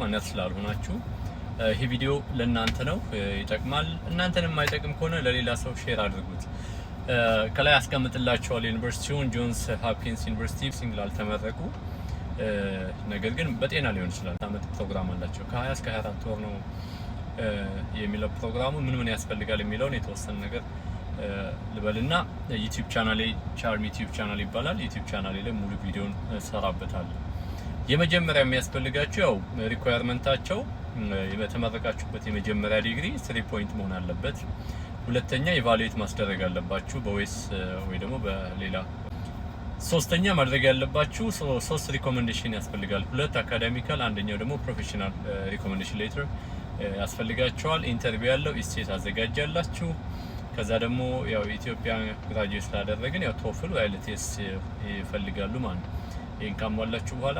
ነርስ ላልሆናችሁ ይሄ ቪዲዮ ለእናንተ ነው፣ ይጠቅማል። እናንተንም የማይጠቅም ከሆነ ለሌላ ሰው ሼር አድርጉት። ከላይ አስቀምጥላችኋል ዩኒቨርሲቲውን ጆንስ ሆፕኪንስ ዩኒቨርሲቲ ሲንግል አልተመረቁ ነገር ግን በጤና ሊሆን ይችላል። አመት ፕሮግራም አላቸው ከ20 እስከ 24 ወር ነው የሚለው ፕሮግራሙ። ምን ያስፈልጋል የሚለውን የተወሰነ ነገር ልበልና ዩቲዩብ ቻናሌ ቻርም ዩቲዩብ ቻናል ይባላል። ዩቲዩብ ቻናሌ ላይ ሙሉ ቪዲዮን ሰራበታለሁ። የመጀመሪያ የሚያስፈልጋችሁ ያው ሪኳየርመንታቸው የተመረቃችሁበት የመጀመሪያ ዲግሪ 3 ፖይንት መሆን አለበት። ሁለተኛ ኢቫሉዌት ማስደረግ አለባችሁ በዌስ ወይ ደግሞ በሌላ። ሶስተኛ ማድረግ ያለባችሁ 3 ሪኮሜንዴሽን ያስፈልጋል። 2 አካዳሚካል፣ አንደኛው ደግሞ ፕሮፌሽናል ሪኮሜንዴሽን ሌተር ያስፈልጋቸዋል። ኢንተርቪው ያለው ኢስቴት አዘጋጃላችሁ። ከዛ ደግሞ ያው ኢትዮጵያ ግራጁዌት ስላደረግን ያው ቶፍል ወይ አይኤልቲኤስ ይፈልጋሉ ማለት ነው። ይሄን ካሟላችሁ በኋላ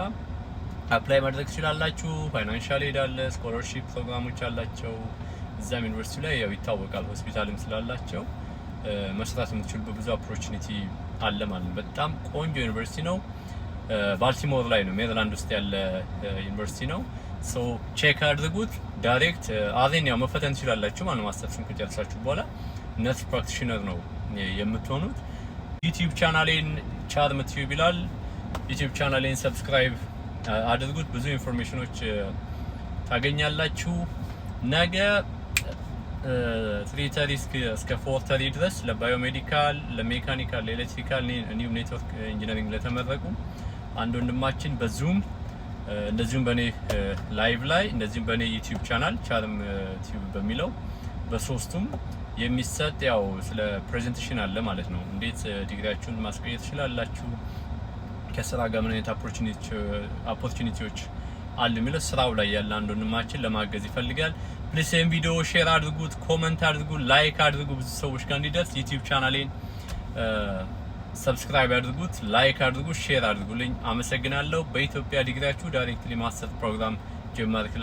አፕላይ ማድረግ ትችላላችሁ። ፋይናንሻል ኤድ አለ፣ ስኮላርሺፕ ፕሮግራሞች አላቸው። እዛም ዩኒቨርሲቲ ላይ ያው ይታወቃል ሆስፒታልም ስላላቸው መስራት የምትችሉበት ብዙ ኦፖርቹኒቲ አለ ማለት ነው። በጣም ቆንጆ ዩኒቨርሲቲ ነው። ባልቲሞር ላይ ነው፣ ሜሪላንድ ውስጥ ያለ ዩኒቨርሲቲ ነው። ሶ ቼክ አድርጉት። ዳይሬክት አዜን ያው መፈተን ትችላላችሁ ማለት ነው። ማስተርስን ከጨረሳችሁ በኋላ ነርስ ፕራክቲሽነር ነው የምትሆኑት። ዩቲዩብ ቻናሌን ቻርም ቲዩብ ይላል። ዩቲዩብ ቻናሌን ሰብስክራይብ አድርጉት። ብዙ ኢንፎርሜሽኖች ታገኛላችሁ። ነገ 3:30 እስከ 4:30 ድረስ ለባዮሜዲካል፣ ለሜካኒካል፣ ለኤሌክትሪካል እንዲሁም ኔትወርክ ኢንጂነሪንግ ለተመረቁ አንድ ወንድማችን በዙም እንደዚሁም በኔ ላይቭ ላይ እንደዚሁም በኔ ዩቲዩብ ቻናል ቻርም ቲዩብ በሚለው በሶስቱም የሚሰጥ ያው ስለ ፕሬዘንቴሽን አለ ማለት ነው። እንዴት ዲግሪያችሁን ማስቀየር ትችላላችሁ፣ ከስራ ጋር ምን አይነት ኦፖርቹኒቲዎች አሉ የሚለው ስራው ላይ ያለ አንድ ወንድማችን ለማገዝ ይፈልጋል። ፕሊስ ይሄን ቪዲዮ ሼር አድርጉት፣ ኮሜንት አድርጉ፣ ላይክ አድርጉ፣ ብዙ ሰዎች ጋር እንዲደርስ። ዩቲዩብ ቻናሌን ሰብስክራይብ አድርጉት፣ ላይክ አድርጉ፣ ሼር አድርጉልኝ። አመሰግናለሁ። በኢትዮጵያ ዲግሪያችሁ ዳይሬክትሊ ማስተር ፕሮግራም ጀመርኩ።